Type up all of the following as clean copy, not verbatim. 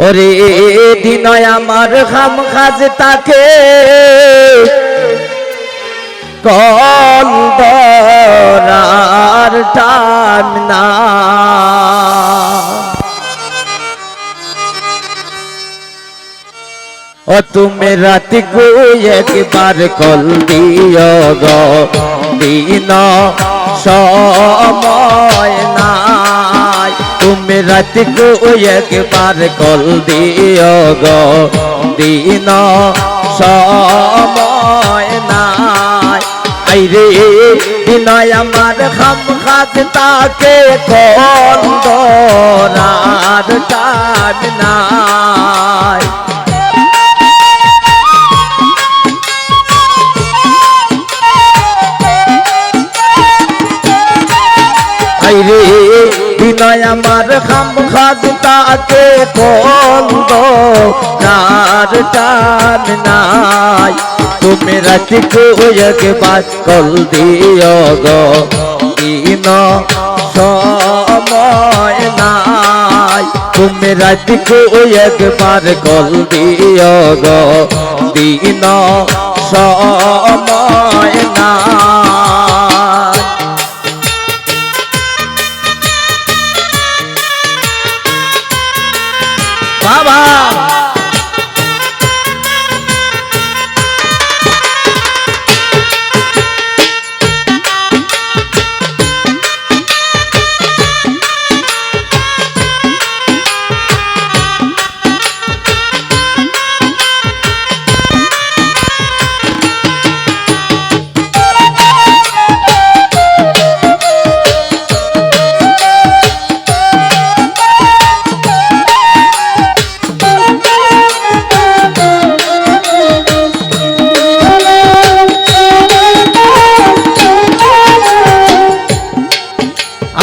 ওরে দিনয় আমার খাম খাজ তাকে কল ধরার টান না। ও তুমি রাতি কো একবার কল দিও গো দিন সময় নাই। তুমি রাতি কো একবার কল দিও গো দিন সময় নাই। আইরে দিনয় আমার খাম খাজ তাকে কল ধরার টান নাই। আইরে দিনয় আমার খাম খাজ তাকে কল ধরার টান নাই। তুমি রাতি কো একবার কল দিও গো দিন সময় নাই। তুমি রাতি কো একবার কল দিও গো দিন সময় নাই। বাবা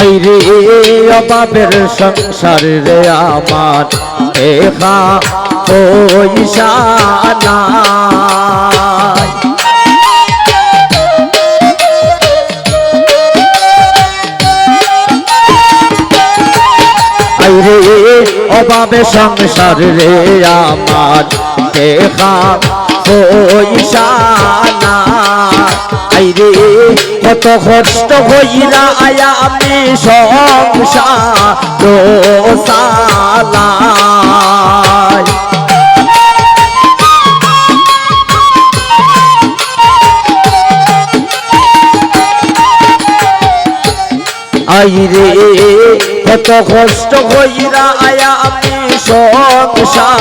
আইরে অভাবের সংসার রে আমার দেখা পয়সা নাই। আইরে অভাবে সংসার রে আমার দেখা পয়সা নাই। আইরে কত কষ্ট হইরা আয়া আমি সংসার চালাই। আইরে কত কষ্ট হইরা আয়া আমি সংসার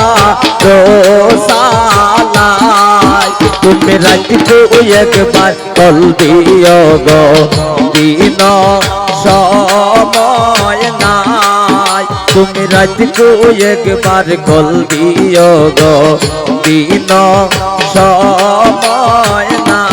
চালাই। তুমি রাতি কো একবার কল দিও গো দিন সময় নাই। তুমি রাতি কো একবার কল দিও গো দিন সময় নাই।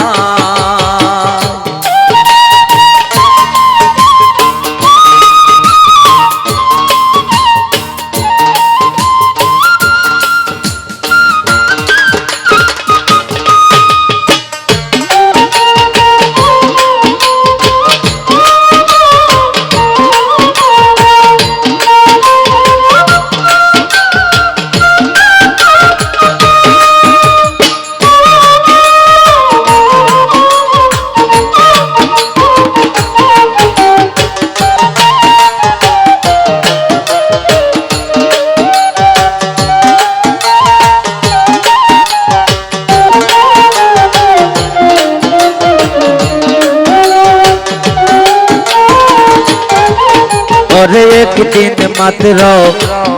ওরে একদিন মাত্র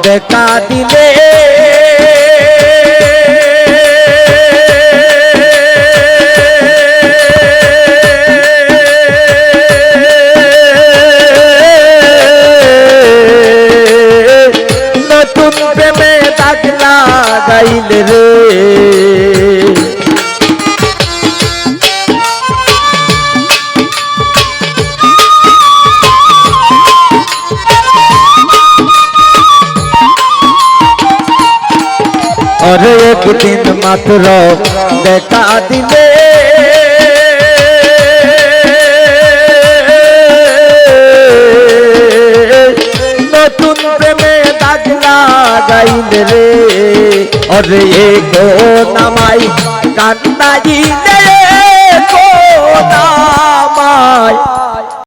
দেখা দিলে নতুন প্রেমে দাগ লাগাইলে রে। ওরে একদিন মাত্র দেখা দিলে নতুন প্রেমে দাগ গাইলে রে ওরে গো নামাই কান্দাইলে